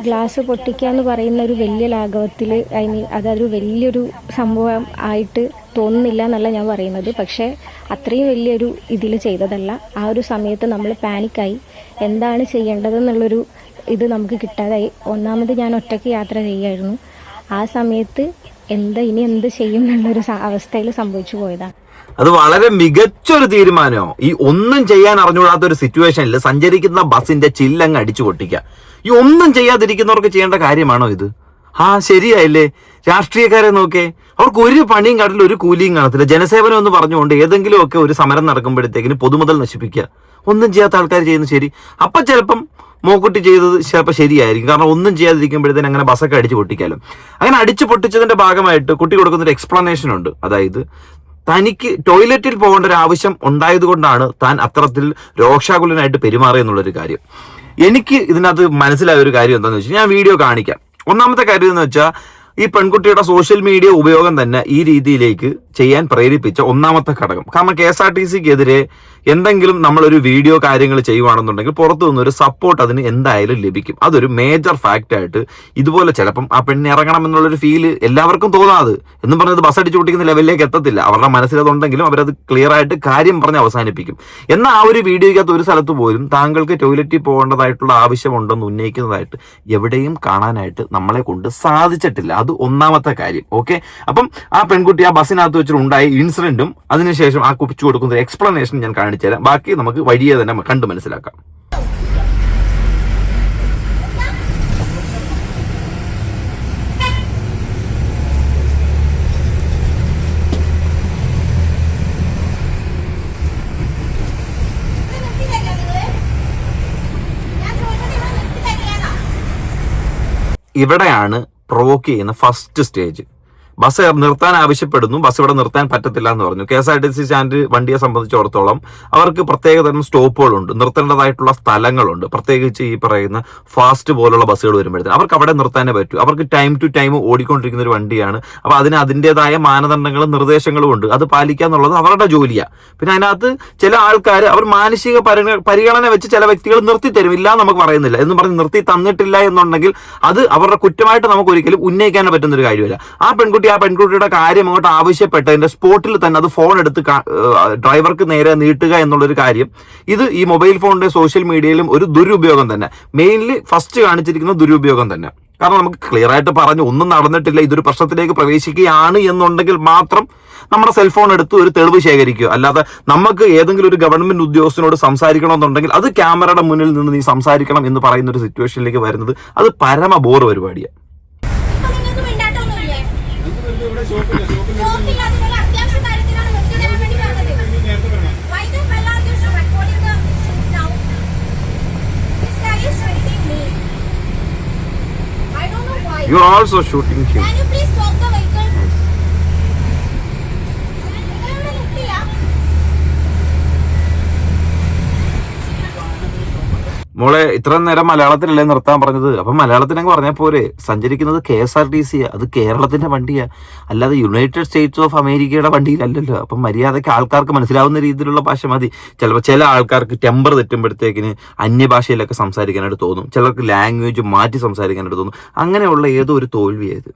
Glass പൊട്ടിക്കുക എന്ന് പറയുന്ന ഒരു വലിയ ലാഘവത്തിൽ അതൊരു വലിയൊരു സംഭവം ആയിട്ട് തോന്നുന്നില്ല എന്നല്ല ഞാൻ പറയുന്നത്. പക്ഷേ അത്രയും വലിയൊരു ഇതിൽ ചെയ്തതല്ല. ആ ഒരു സമയത്ത് നമ്മൾ പാനിക്കായി, എന്താണ് ചെയ്യേണ്ടതെന്നുള്ളൊരു ഇത് നമുക്ക് കിട്ടാതായി. ഒന്നാമത് ഞാൻ ഒറ്റയ്ക്ക് യാത്ര ചെയ്യായിരുന്നു. ആ സമയത്ത് ഇനി എന്ത് ചെയ്യും എന്നുള്ളൊരു അവസ്ഥയിൽ സംഭവിച്ചു പോയതാണ്. അത് വളരെ മികച്ചൊരു തീരുമാനമോ. ഈ ഒന്നും ചെയ്യാൻ അറിഞ്ഞുകൂടാത്ത ഒരു സിറ്റുവേഷനിൽ സഞ്ചരിക്കുന്ന ബസിന്റെ ചില്ലങ്ങ് അടിച്ചു പൊട്ടിക്കുക. ഈ ഒന്നും ചെയ്യാതിരിക്കുന്നവർക്ക് ചെയ്യേണ്ട കാര്യമാണോ ഇത്? ശരിയായില്ലേ? രാഷ്ട്രീയക്കാരെ നോക്കേ, അവർക്ക് ഒരു പണിയും കാട്ടില്ല, ഒരു കൂലിയും കാണത്തില്ല. ജനസേവനം എന്ന് പറഞ്ഞുകൊണ്ട് ഏതെങ്കിലുമൊക്കെ ഒരു സമരം നടക്കുമ്പോഴത്തേക്കിന് പൊതുമുതൽ നശിപ്പിക്കുക. ഒന്നും ചെയ്യാത്ത ആൾക്കാർ ചെയ്യുന്നത് ശരി. അപ്പം ചിലപ്പം മോക്കുട്ടി ചെയ്തത് ചിലപ്പോൾ ശരിയായിരിക്കും. കാരണം ഒന്നും ചെയ്യാതിരിക്കുമ്പോഴത്തേന് അങ്ങനെ ബസ്സൊക്കെ അടിച്ചു പൊട്ടിക്കാലോ. അങ്ങനെ അടിച്ചു പൊട്ടിച്ചതിന്റെ ഭാഗമായിട്ട് കുട്ടി കൊടുക്കുന്നൊരു എക്സ്പ്ലനേഷൻ ഉണ്ട്. അതായത് തനിക്ക് ടോയ്ലറ്റിൽ പോകേണ്ട ഒരു ആവശ്യം ഉണ്ടായതുകൊണ്ടാണ് താൻ അത്തരത്തിൽ രോഷാകുലനായിട്ട് പെരുമാറിയെന്നുള്ളൊരു കാര്യം. എനിക്ക് ഇതിനകത്ത് മനസ്സിലായ ഒരു കാര്യം എന്താണെന്ന് വെച്ചാൽ ഞാൻ വീഡിയോ കാണിക്കാം. ഒന്നാമത്തെ കാര്യം എന്ന് വെച്ചാൽ ഈ പെൺകുട്ടിയുടെ സോഷ്യൽ മീഡിയ ഉപയോഗം തന്നെ ഈ രീതിയിലേക്ക് ചെയ്യാൻ പ്രേരിപ്പിച്ച ഒന്നാമത്തെ ഘടകം. കാരണം KSRTCക്കെതിരെ എന്തെങ്കിലും നമ്മളൊരു വീഡിയോ കാര്യങ്ങൾ ചെയ്യുവാണെന്നുണ്ടെങ്കിൽ പുറത്തു നിന്നൊരു സപ്പോർട്ട് അതിന് എന്തായാലും ലഭിക്കും. അതൊരു മേജർ ഫാക്റ്റ് ആയിട്ട് ഇതുപോലെ ചിലപ്പം ആ പെണ്ണ് ഇറങ്ങണം എന്നുള്ളൊരു ഫീല് എല്ലാവർക്കും തോന്നാതെ എന്നും പറഞ്ഞത് ബസ് അടിച്ചു പൊട്ടിക്കുന്ന ലെവലിലേക്ക് എത്തത്തില്ല. അവരുടെ മനസ്സിലതുണ്ടെങ്കിലും അവരത് ക്ലിയർ ആയിട്ട് കാര്യം പറഞ്ഞ് അവസാനിപ്പിക്കും. എന്നാൽ ആ ഒരു വീഡിയോയ്ക്കകത്ത് ഒരു സ്ഥലത്ത് പോലും താങ്കൾക്ക് ടോയ്ലറ്റിൽ പോകേണ്ടതായിട്ടുള്ള ആവശ്യമുണ്ടെന്ന് ഉന്നയിക്കുന്നതായിട്ട് എവിടെയും കാണാനായിട്ട് നമ്മളെ കൊണ്ട് സാധിച്ചിട്ടില്ല. അത് ഒന്നാമത്തെ കാര്യം. ഓക്കെ, അപ്പം ആ പെൺകുട്ടി ആ ബസ്സിനകത്ത് വെച്ചിട്ട് ഉണ്ടായ ഇൻസിഡന്റും അതിനുശേഷം ആ കുപ്പിച്ചു കൊടുക്കുന്ന എക്സ്പ്ലനേഷൻ ഞാൻ കാണിച്ചു തരാം. ബാക്കി നമുക്ക് വഴിയെ തന്നെ കണ്ടു മനസ്സിലാക്കാം. ഇവിടെയാണ് പ്രൊവോക്ക് ചെയ്യുന്ന ഫസ്റ്റ് സ്റ്റേജ്. ബസ് നിർത്താൻ ആവശ്യപ്പെടുന്നു, ബസ് ഇവിടെ നിർത്താൻ പറ്റത്തില്ല എന്ന് പറഞ്ഞു. KSRTC സ്റ്റാൻഡ് വണ്ടിയെ സംബന്ധിച്ചിടത്തോളം അവർക്ക് പ്രത്യേകതരം സ്റ്റോപ്പുകളുണ്ട്, നിർത്തേണ്ടതായിട്ടുള്ള സ്ഥലങ്ങളുണ്ട്. പ്രത്യേകിച്ച് ഈ പറയുന്ന ഫാസ്റ്റ് പോലുള്ള ബസ്സുകൾ വരുമ്പോഴത്തേക്ക് അവർക്ക് അവിടെ നിർത്താനേ പറ്റൂ. അവർക്ക് ടൈം ടു ടൈം ഓടിക്കൊണ്ടിരിക്കുന്ന ഒരു വണ്ടിയാണ്. അപ്പൊ അതിന് അതിൻ്റെതായ മാനദണ്ഡങ്ങളും നിർദ്ദേശങ്ങളും ഉണ്ട്. അത് പാലിക്കുക എന്നുള്ളത് അവരുടെ ജോലിയാണ്. പിന്നെ അതിനകത്ത് ചില ആൾക്കാർ അവർ മാനസിക പരിഗണന വെച്ച് ചില വ്യക്തികൾ നിർത്തി തരും, ഇല്ല നമുക്ക് പറയുന്നില്ല എന്ന് പറഞ്ഞ് നിർത്തി തന്നിട്ടില്ല എന്നുണ്ടെങ്കിൽ അത് അവരുടെ കുറ്റമായിട്ട് നമുക്ക് ഒരിക്കലും ഉന്നയിക്കാൻ പറ്റുന്ന ഒരു കാര്യമല്ല. ആ പെൺകുട്ടിയുടെ കാര്യം അങ്ങോട്ട് ആവശ്യപ്പെട്ടതിന്റെ സ്പോട്ടിൽ തന്നെ അത് ഫോൺ എടുത്ത് ഡ്രൈവർക്ക് നേരെ നീട്ടുക എന്നുള്ളൊരു കാര്യം, ഇത് ഈ മൊബൈൽ ഫോണിന്റെ സോഷ്യൽ മീഡിയയിലും ഒരു ദുരുപയോഗം തന്നെ. മെയിൻലി ഫസ്റ്റ് കാണിച്ചിരിക്കുന്ന ദുരുപയോഗം തന്നെ. കാരണം നമുക്ക് ക്ലിയർ ആയിട്ട് പറഞ്ഞു ഒന്നും നടന്നിട്ടില്ല, ഇതൊരു പ്രശ്നത്തിലേക്ക് പ്രവേശിക്കുകയാണ് എന്നുണ്ടെങ്കിൽ മാത്രം നമ്മുടെ സെൽഫോൺ എടുത്ത് ഒരു തെളിവ് ശേഖരിക്കുക. അല്ലാതെ നമുക്ക് ഏതെങ്കിലും ഒരു ഗവൺമെന്റ് ഉദ്യോഗസ്ഥനോട് സംസാരിക്കണമെന്നുണ്ടെങ്കിൽ അത് ക്യാമറയുടെ മുന്നിൽ നിന്ന് നീ സംസാരിക്കണം എന്ന് പറയുന്ന ഒരു സിറ്റുവേഷനിലേക്ക് വരുന്നത് അത് പരമ ബോർ പരിപാടിയാണ്. You are also shooting him. Can you please stop the vehicle? മോളെ ഇത്ര നേരം മലയാളത്തിലല്ലേ നിർത്താൻ പറഞ്ഞത്? അപ്പം മലയാളത്തിനങ്ങ് പറഞ്ഞാൽ പോരെ. സഞ്ചരിക്കുന്നത് KSRTC, അത് കേരളത്തിന്റെ വണ്ടിയാ, അല്ലാതെ യുണൈറ്റഡ് സ്റ്റേറ്റ്സ് ഓഫ് അമേരിക്കയുടെ വണ്ടിയിലല്ലല്ലോ. അപ്പം മര്യാദയ്ക്ക് ആൾക്കാർക്ക് മനസ്സിലാവുന്ന രീതിയിലുള്ള ഭാഷ മതി. ചിലപ്പോൾ ചില ആൾക്കാർക്ക് ടെമ്പർ തെറ്റുമ്പോഴത്തേക്കിന് അന്യഭാഷയിലൊക്കെ സംസാരിക്കാനായിട്ട് തോന്നും, ചിലർക്ക് ലാംഗ്വേജ് മാറ്റി സംസാരിക്കാനായിട്ട് തോന്നും. അങ്ങനെയുള്ള ഏതോ ഒരു തോൽവിയായത്.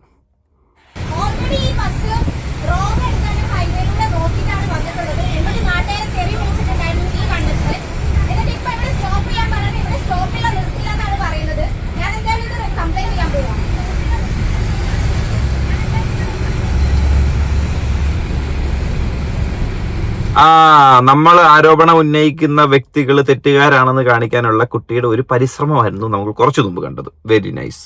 നമ്മൾ ആരോപണം ഉന്നയിക്കുന്ന വ്യക്തികൾ തെറ്റുകാരാണെന്ന് കാണിക്കാനുള്ള കുട്ടിയുടെ ഒരു പരിശ്രമമായിരുന്നു നമ്മൾ കുറച്ചു മുമ്പ് കണ്ടത്. Very nice.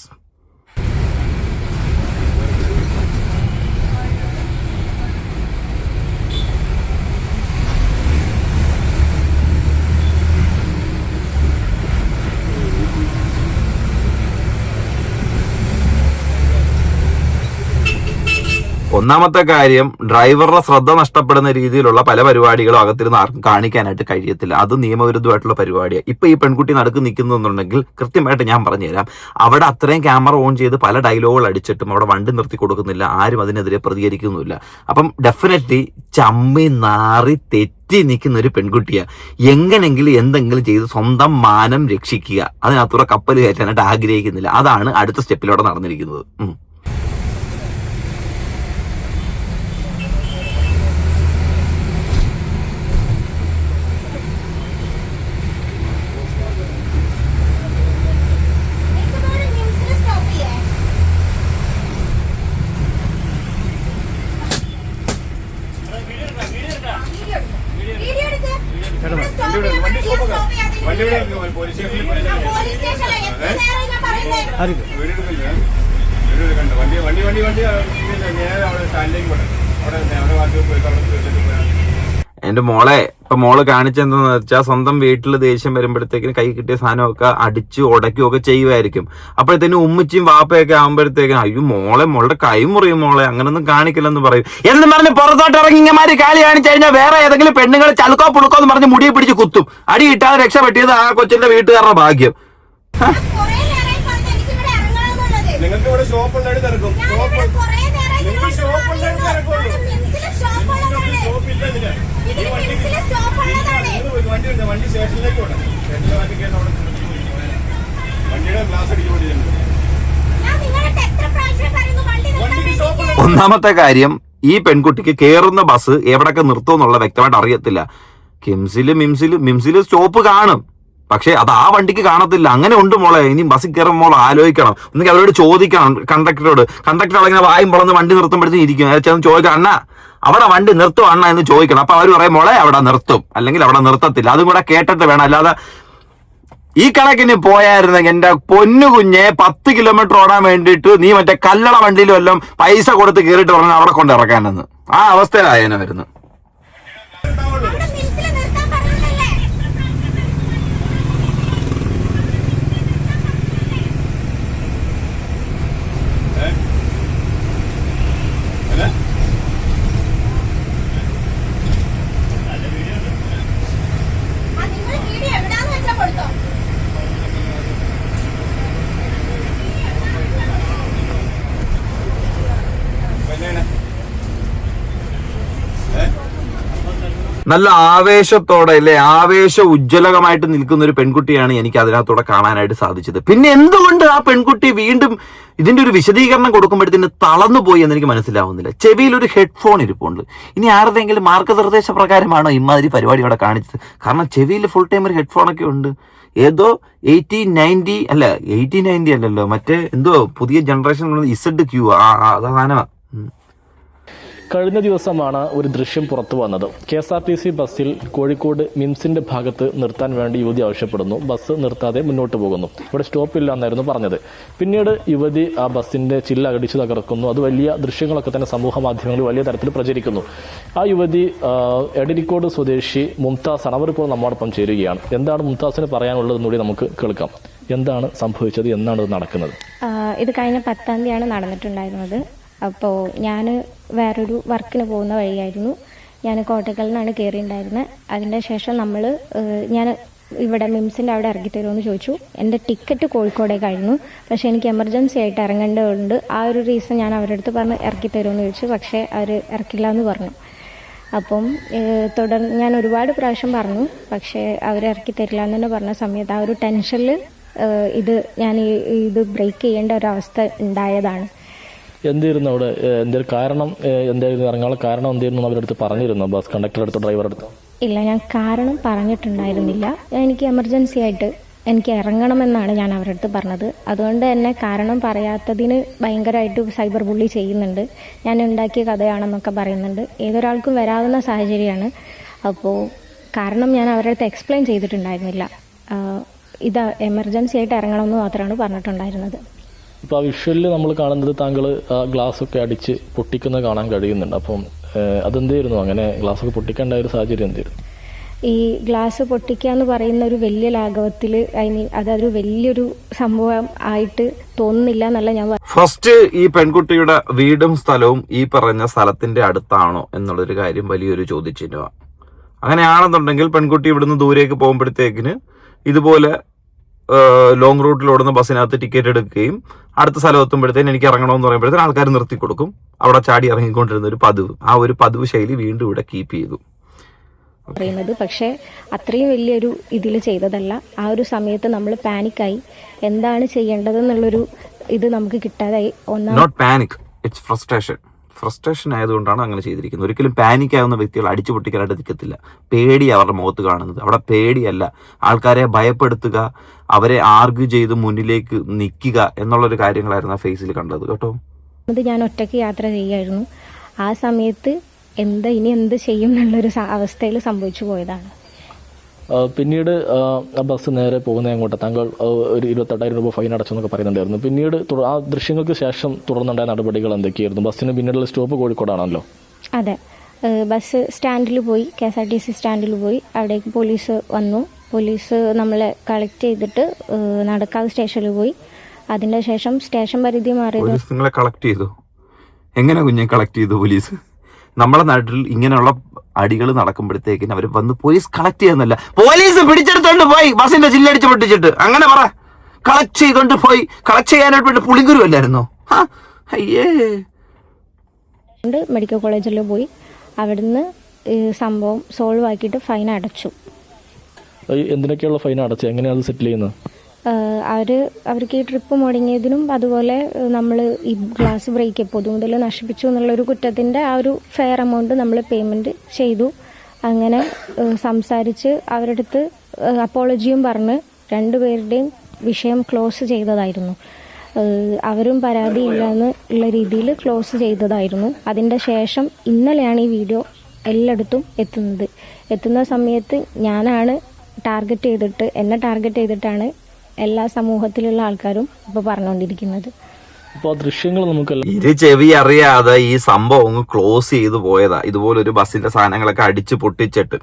ഒന്നാമത്തെ കാര്യം, ഡ്രൈവറുടെ ശ്രദ്ധ നഷ്ടപ്പെടുന്ന രീതിയിലുള്ള പല പരിപാടികളും അകത്തിരുന്ന് ആർക്കും കാണിക്കാനായിട്ട് കഴിയത്തില്ല. അത് നിയമവിരുദ്ധമായിട്ടുള്ള പരിപാടിയാണ്. ഇപ്പൊ ഈ പെൺകുട്ടി നടുക്ക് നിൽക്കുന്നുണ്ടെങ്കിൽ കൃത്യമായിട്ട് ഞാൻ പറഞ്ഞുതരാം, അവിടെ അത്രയും ക്യാമറ ഓൺ ചെയ്ത് പല ഡയലോഗുകൾ അടിച്ചിട്ടും അവിടെ വണ്ടി നിർത്തി കൊടുക്കുന്നില്ല, ആരും അതിനെതിരെ പ്രതികരിക്കുന്നില്ല. അപ്പം ഡെഫിനറ്റ്ലി ചമ്മി നാറി തെറ്റി നിൽക്കുന്ന ഒരു പെൺകുട്ടിയാ. എങ്ങനെങ്കിലും എന്തെങ്കിലും ചെയ്ത് സ്വന്തം മാനം രക്ഷിക്കുക, അതിനകത്തൂടെ കപ്പൽ കയറ്റാനായിട്ട് ആഗ്രഹിക്കുന്നില്ല. അതാണ് അടുത്ത സ്റ്റെപ്പിലൂടെ നടന്നിരിക്കുന്നത്. എന്റെ മോളെ, ഇപ്പൊ മോള് കാണിച്ചെന്താന്ന് വെച്ചാൽ സ്വന്തം വീട്ടിൽ ദേഷ്യം വരുമ്പോഴത്തേക്കിന് കൈ കിട്ടിയ സാധനമൊക്കെ അടിച്ചു ഉടയ്ക്കുകയൊക്കെ ചെയ്യുമായിരിക്കും. അപ്പോഴത്തേനും ഉമ്മച്ചിയും വാപ്പയൊക്കെ ആകുമ്പോഴത്തേക്കും അയ്യോ മോളുടെ കൈ മുറിയും മോളെ, അങ്ങനൊന്നും കാണിക്കില്ലെന്ന് പറയും. എന്ന് പറഞ്ഞ് പുറത്തോട്ട് ഇറങ്ങി ഇങ്ങമാര് കാലി കാണിച്ചു കഴിഞ്ഞാൽ വേറെ ഏതെങ്കിലും പെണ്ണുങ്ങൾ ചളുക്കോ പുളുക്കോ എന്ന് പറഞ്ഞ് മുടിയെ പിടിച്ച് കുത്തും. അടി കിട്ടാതെ രക്ഷപ്പെട്ടിയത് ആ കൊച്ചിന്റെ വീട്ടുകാരുടെ ഭാഗ്യം. നിങ്ങൾക്ക് ഇവിടെ ഷോപ്പ് ഉണ്ടായിട്ട് തിരക്കും. വണ്ടി സ്റ്റേഷനിലേക്ക് വിടാം. വണ്ടിയുടെ ഗ്ലാസ് അടിച്ചു പോയിട്ടുണ്ട്. ഒന്നാമത്തെ കാര്യം, ഈ പെൺകുട്ടിക്ക് കേറുന്ന ബസ് എവിടൊക്കെ നിർത്തുമെന്നുള്ള വ്യക്തമായിട്ട് അറിയത്തില്ല. മിംസില് സ്റ്റോപ്പ് കാണും, പക്ഷെ അത് ആ വണ്ടിക്ക് കാണത്തില്ല. അങ്ങനെ ഉണ്ട് മോളെ. ഇനി ബസ്സിൽ കയറുമ്പോൾ ആലോചിക്കണം, ഒന്നെങ്കിൽ അവരോട് ചോദിക്കണം കണ്ടക്ടറോട്. കണ്ടക്ടർ അങ്ങനെ വായും വളർന്ന് വണ്ടി നിർത്തുമ്പോഴത്തേക്കും ഇരിക്കും. ചെന്ന് ചോദിക്കണം, അണ്ണ അവിടെ വണ്ടി നിർത്തും അണ്ണ എന്ന് ചോദിക്കണം. അപ്പൊ അവർ പറയും മോളെ അവിടെ നിർത്തും, അല്ലെങ്കിൽ അവിടെ നിർത്തത്തില്ല. അതും കൂടെ കേട്ടിട്ട് വേണം. അല്ലാതെ ഈ കണക്കിന് പോയായിരുന്നെങ്കിൽ എന്റെ പൊന്നു കുഞ്ഞെ 10 കിലോമീറ്റർ ഓടാൻ വേണ്ടിയിട്ട് നീ മറ്റേ കല്ലള വണ്ടിയിലും എല്ലാം പൈസ കൊടുത്ത് കയറിയിട്ട് പറഞ്ഞാൽ അവിടെ കൊണ്ട് ഇറക്കാനെന്ന് ആ അവസ്ഥയിലായേനെ വരുന്നത്. നല്ല ആവേശത്തോടെ അല്ലെ, ആവേശ ഉജ്ജ്വലകമായിട്ട് നിൽക്കുന്ന ഒരു പെൺകുട്ടിയാണ് എനിക്ക് അതിനകത്തൂടെ കാണാനായിട്ട് സാധിച്ചത്. പിന്നെ എന്തുകൊണ്ട് ആ പെൺകുട്ടി വീണ്ടും ഇതിന്റെ ഒരു വിശദീകരണം കൊടുക്കുമ്പോഴത്തേന് തളർന്നു പോയി എന്ന് എനിക്ക് മനസ്സിലാവുന്നില്ല. ചെവിയിൽ ഒരു ഹെഡ്ഫോൺ ഇരിപ്പുണ്ട്. ഇനി ആരുടെയെങ്കിലും മാർഗനിർദ്ദേശ പ്രകാരമാണോ ഇമാതിരി പരിപാടി ഇവിടെ കാണിച്ചത്? കാരണം ചെവിയിൽ ഫുൾ ടൈം ഒരു ഹെഡ്ഫോണൊക്കെ ഉണ്ട്. ഏതോ 1890 അല്ലല്ലോ, മറ്റേ എന്തോ പുതിയ ജനറേഷൻ ZQ സാധനമാ. കഴിഞ്ഞ ദിവസമാണ് ഒരു ദൃശ്യം പുറത്തു വന്നത്. KSRTC ബസ്സിൽ കോഴിക്കോട് മിംസിന്റെ ഭാഗത്ത് നിർത്താൻ വേണ്ടി യുവതി ആവശ്യപ്പെടുന്നു. ബസ് നിർത്താതെ മുന്നോട്ട് പോകുന്നു. ഇവിടെ സ്റ്റോപ്പില്ല എന്നായിരുന്നു പറഞ്ഞത്. പിന്നീട് യുവതി ആ ബസ്സിന്റെ ചില്ല അടിച്ചു തകർക്കുന്നു. അത് വലിയ ദൃശ്യങ്ങളൊക്കെ തന്നെ സമൂഹ മാധ്യമങ്ങളിൽ വലിയ തരത്തിൽ പ്രചരിക്കുന്നു. ആ യുവതി എടരിക്കോട് സ്വദേശി മുംതാസാണ്. അവരിപ്പോൾ നമ്മോടൊപ്പം ചേരുകയാണ്. എന്താണ് മുംതാസിന് പറയാനുള്ളതെന്നുകൂടി നമുക്ക് കേൾക്കാം. എന്താണ് സംഭവിച്ചത്? എന്നാണ് ഇത് നടക്കുന്നത്? ഇത് കഴിഞ്ഞ 10-ാം തീയതിയാണ് നടന്നിട്ടുണ്ടായിരുന്നത്. അപ്പോൾ ഞാൻ വേറൊരു വർക്കിന് പോകുന്ന വഴിയായിരുന്നു. ഞാൻ കോട്ടക്കലിൽ നിന്നാണ് കയറിയിട്ടുണ്ടായിരുന്നത്. അതിൻ്റെ ശേഷം ഞാൻ ഇവിടെ മിംസിൻ്റെ അവിടെ ഇറക്കി തരുമെന്ന് ചോദിച്ചു. എൻ്റെ ടിക്കറ്റ് കോഴിക്കോടേക്കായിരുന്നു, പക്ഷേ എനിക്ക് എമർജൻസി ആയിട്ട് ഇറങ്ങേണ്ടതുണ്ട്. ആ ഒരു റീസൺ ഞാൻ അവരുടെ അടുത്ത് പറഞ്ഞ് ഇറക്കി തരുമെന്ന് ചോദിച്ചു. പക്ഷേ അവർ ഇറക്കില്ല എന്ന് പറഞ്ഞു. അപ്പം തുടർന്ന് ഞാൻ ഒരുപാട് പ്രാവശ്യം പറഞ്ഞു, പക്ഷേ അവർ ഇറക്കി തരില്ല എന്ന് തന്നെ പറഞ്ഞ സമയത്ത് ആ ഒരു ടെൻഷനിൽ ഇത് ബ്രേക്ക് ചെയ്യേണ്ട ഒരവസ്ഥ ഉണ്ടായതാണ്. എന്തായിരുന്നു അവിടെ എന്തെങ്കിലും കാരണം? എന്തായിരുന്നു ഇറങ്ങാനുള്ള കാരണം? എന്തായിരുന്നു അവരുടെ അടുത്ത് പറഞ്ഞിരുന്നു? ബസ് കണ്ടക്ടറുടെ അടുത്തോ ഡ്രൈവറുടെ അടുത്തോ? ഇല്ല, ഞാൻ കാരണം പറഞ്ഞിട്ടുണ്ടായിരുന്നില്ല. എനിക്ക് എമർജൻസി ആയിട്ട് എനിക്ക് ഇറങ്ങണമെന്നാണ് ഞാൻ അവരുടെ അടുത്ത് പറഞ്ഞത്. അതുകൊണ്ട് തന്നെ കാരണം പറയാത്തതിന് ഭയങ്കരമായിട്ട് സൈബർ ബുള്ളി ചെയ്യുന്നുണ്ട്. ഞാൻ ഉണ്ടാക്കിയ കഥയാണെന്നൊക്കെ പറയുന്നുണ്ട്. ഏതൊരാൾക്കും വരാവുന്ന സാഹചര്യമാണ്. അപ്പോൾ കാരണം ഞാൻ അവരുടെ അടുത്ത് എക്സ്പ്ലെയിൻ ചെയ്തിട്ടുണ്ടായിരുന്നില്ല. ഇത് എമർജൻസി ആയിട്ട് ഇറങ്ങണമെന്ന് മാത്രമാണ് പറഞ്ഞിട്ടുണ്ടായിരുന്നത്. ഇപ്പോൾ ആ വിഷ്വലിൽ നമ്മൾ കാണുന്നത് താങ്കൾ ഗ്ലാസ് ഒക്കെ അടിച്ച് പൊട്ടിക്കുന്നത് കാണാൻ കഴിയുന്നുണ്ട്. അപ്പം അതെന്തായിരുന്നു? അങ്ങനെ ഗ്ലാസ് ഒക്കെ പൊട്ടിക്കേണ്ട ഒരു സാഹചര്യം എന്തായിരുന്നു? ഈ ഗ്ലാസ് പൊട്ടിക്കുക എന്ന് പറയുന്ന ഒരു വലിയ ലാഘവത്തിൽ അതൊരു വലിയൊരു സംഭവം ആയിട്ട് തോന്നുന്നില്ല എന്നല്ല ഞാൻ ഫസ്റ്റ് ഈ പെൺകുട്ടിയുടെ വീടും സ്ഥലവും ഈ പറഞ്ഞ സ്ഥലത്തിന്റെ അടുത്താണോ എന്നുള്ളൊരു കാര്യം വലിയൊരു ചോദ്യചിഹ്നമാണ്. അങ്ങനെയാണെന്നുണ്ടെങ്കിൽ പെൺകുട്ടി ഇവിടുന്ന് ദൂരേക്ക് പോകുമ്പോഴത്തേക്കിന് ഇതുപോലെ ലോങ് റൂട്ടിൽ ഓടുന്ന ബസ്സിനകത്ത് ടിക്കറ്റ് എടുക്കുകയും അടുത്ത സ്ഥലം എത്തുമ്പോഴത്തേന് എനിക്ക് ഇറങ്ങണമെന്ന് പറയുമ്പോഴത്തേന് ആൾക്കാർ നിർത്തി കൊടുക്കും. അവിടെ ചാടി ഇറങ്ങിക്കൊണ്ടിരുന്ന ഒരു പതിവ്, ആ ഒരു പതിവ് ശൈലി വീണ്ടും ഇവിടെ കീപ്പ് ചെയ്തു പറയുന്നത്. പക്ഷേ അത്രയും വലിയൊരു ഇതിൽ ചെയ്തതല്ല. ആ ഒരു സമയത്ത് നമ്മൾ പാനിക്കായി, എന്താണ് ചെയ്യേണ്ടതെന്നുള്ളൊരു ഇത് നമുക്ക് കിട്ടാതായി. നോട്ട് പാനിക്, ഇറ്റ്സ് ഫ്രസ്ട്രേഷൻ ആയതുകൊണ്ടാണ് അങ്ങനെ ചെയ്തിരിക്കുന്നത്. ഒരിക്കലും പാനിക് ആവുന്ന വ്യക്തികൾ അടിച്ചു പൊട്ടിക്കാനായിട്ട് നിൽക്കത്തില്ല. പേടി അവരുടെ മുഖത്ത് കാണുന്നത്. അവിടെ പേടിയല്ല, ആൾക്കാരെ ഭയപ്പെടുത്തുക, അവരെ ആർഗ്യൂ ചെയ്ത് മുന്നിലേക്ക് നിൽക്കുക എന്നുള്ളൊരു കാര്യങ്ങളായിരുന്നു ആ ഫേസിൽ കണ്ടത് കേട്ടോ. ഞാൻ ഒറ്റയ്ക്ക് യാത്ര ചെയ്യായിരുന്നു. ആ സമയത്ത് ഇനി എന്ത് ചെയ്യും എന്നുള്ളൊരു അവസ്ഥയിൽ സംഭവിച്ചു പോയതാണ്. പിന്നീട് ആ ബസ് നേരെ പോകുന്ന അങ്ങോട്ട് താങ്കൾ ഒരു 28,000 രൂപ ഫൈൻ അടച്ചെന്നൊക്കെ പറയുന്നുണ്ടായിരുന്നു. പിന്നീട് ആ ദൃശ്യങ്ങൾക്ക് ശേഷം തുടർന്നുണ്ടായ നടപടികൾ എന്തൊക്കെയായിരുന്നു? ബസ്സിന് പിന്നീടുള്ള സ്റ്റോപ്പ് കോഴിക്കോടാണല്ലോ. അതെ, ബസ് സ്റ്റാൻഡിൽ പോയി, KSRTC സ്റ്റാൻഡിൽ പോയി. അവിടേക്ക് പോലീസ് വന്നു. പോലീസ് നമ്മളെ കളക്ട് ചെയ്തിട്ട് നടക്കാവ് സ്റ്റേഷനിൽ പോയി. അതിന്റെ ശേഷം സ്റ്റേഷൻ പരിധി മാറിയത്. നിങ്ങളെ കളക്ട് ചെയ്തു? എങ്ങനെ കുഞ്ഞെ കളക്ട് ചെയ്തു പോലീസ്? നമ്മുടെ നാട്ടിൽ ഇങ്ങനെയുള്ള അടികൾ നടക്കുമ്പോഴത്തേക്കിന് അവർ വന്ന് പോലീസ് കളക്ട് ചെയ്യുന്നല്ല, പോലീസ് പിടിച്ചെടുത്തോണ്ട് പോയി ബസിന്റെ ചില്ലടിച്ച് പൊട്ടിച്ചിട്ട്. അങ്ങനെ പറ, കളക്ട് ചെയ്തോണ്ട് പോയി. കളക്ട് ചെയ്യാനായിട്ട് പുളിങ്കുരു അല്ലായിരുന്നോ? അയ്യേ. മെഡിക്കൽ കോളേജിൽ പോയി. അവിടുന്ന് സംഭവം സോൾവ് ആക്കിയിട്ട് ഫൈൻ അടച്ചു. എന്തിനൊക്കെയുള്ള ഫൈൻ അടച്ചു? എങ്ങനെയാണ് അത് സെറ്റിൽ ചെയ്യുന്നത്? അവർക്ക് ഈ ട്രിപ്പ് മുടങ്ങിയതിനും അതുപോലെ നമ്മൾ ഈ ഗ്ലാസ് ബ്രേക്ക് പൊതുമുതൽ നശിപ്പിച്ചു എന്നുള്ളൊരു കുറ്റത്തിൻ്റെ ആ ഒരു ഫെയർ എമൗണ്ട് നമ്മൾ പേയ്മെൻറ്റ് ചെയ്തു. അങ്ങനെ സംസാരിച്ച് അവരുടെ അടുത്ത് അപ്പോളജിയും പറഞ്ഞ് രണ്ടുപേരുടെയും വിഷയം ക്ലോസ് ചെയ്തതായിരുന്നു. അവരും പരാതിയില്ലെന്ന് ഉള്ള രീതിയിൽ ക്ലോസ് ചെയ്തതായിരുന്നു. അതിൻ്റെ ശേഷം ഇന്നലെയാണ് ഈ വീഡിയോ എല്ലായിടത്തും എത്തുന്ന സമയത്ത് ഞാനാണ് എന്നെ ടാർഗറ്റ് ചെയ്തിട്ടാണ് എല്ലാ സമൂഹത്തിലുള്ള ആൾക്കാരും ഇപ്പോൾ പറഞ്ഞുകൊണ്ടിരിക്കുന്നത്. അപ്പോൾ ദൃശ്യങ്ങൾ നമുക്ക് ഇരു ചെവി അറിയാതെ ഈ സംഭവം ക്ലോസ് ചെയ്തു പോയതാ. ഇതുപോലൊരു ബസ്സിന്റെ സാധനങ്ങളൊക്കെ അടിച്ച് പൊട്ടിച്ചിട്ട്.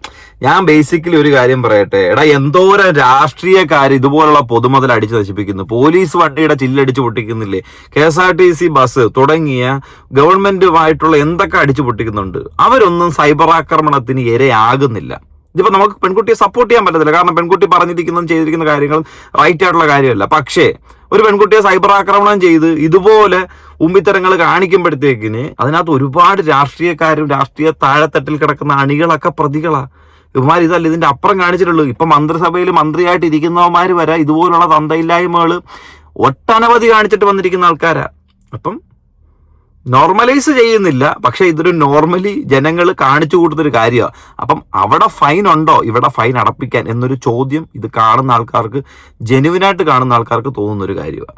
ഞാൻ ബേസിക്കലി ഒരു കാര്യം പറയട്ടെ, എടാ എന്തോരം രാഷ്ട്രീയക്കാർ ഇതുപോലുള്ള പൊതുമുതൽ അടിച്ച് നശിപ്പിക്കുന്നു. പോലീസ് വണ്ടിയുടെ ചില്ലടിച്ച് പൊട്ടിക്കുന്നില്ലേ? KSRTC ബസ് തുടങ്ങിയ ഗവൺമെന്റുമായിട്ടുള്ള എന്തൊക്കെ അടിച്ചു പൊട്ടിക്കുന്നുണ്ട്. അവരൊന്നും സൈബർ ആക്രമണത്തിന് ഇരയാകുന്നില്ല. ഇതിപ്പോ നമുക്ക് പെൺകുട്ടിയെ സപ്പോർട്ട് ചെയ്യാൻ പറ്റത്തില്ല, കാരണം പെൺകുട്ടി പറഞ്ഞിരിക്കുന്നതും ചെയ്തിരിക്കുന്ന കാര്യങ്ങൾ റൈറ്റ് ആയിട്ടുള്ള കാര്യമല്ല. പക്ഷേ ഒരു പെൺകുട്ടിയെ സൈബർ ആക്രമണം ചെയ്ത് ഇതുപോലെ ഉമ്പിത്തരങ്ങൾ കാണിക്കുമ്പോഴത്തേക്കിന് അതിനകത്ത് ഒരുപാട് രാഷ്ട്രീയക്കാരും രാഷ്ട്രീയ താഴെത്തട്ടിൽ കിടക്കുന്ന അണികളൊക്കെ പ്രതികളാ. ഇവന്മാർ ഇതല്ല, ഇതിന്റെ അപ്പുറം കാണിച്ചിട്ടുള്ളൂ. ഇപ്പൊ മന്ത്രിസഭയിൽ മന്ത്രിയായിട്ട് ഇരിക്കുന്നവന്മാര് വരെ ഇതുപോലുള്ള തന്തയില്ലായ്മകൾ ഒട്ടനവധി കാണിച്ചിട്ട് വന്നിരിക്കുന്ന ആൾക്കാരാ. അപ്പം നോർമലൈസ് ചെയ്യുന്നില്ല, പക്ഷെ ഇതൊരു നോർമലി ജനങ്ങൾ കാണിച്ചു കൂട്ടുന്നൊരു കാര്യമാണ്. അപ്പം അവിടെ ഫൈൻ ഉണ്ടോ ഇവിടെ ഫൈൻ അടപ്പിക്കാൻ എന്നൊരു ചോദ്യം ഇത് കാണുന്ന ആൾക്കാർക്ക്, ജെനുവിനായിട്ട് കാണുന്ന ആൾക്കാർക്ക് തോന്നുന്നൊരു കാര്യമാണ്.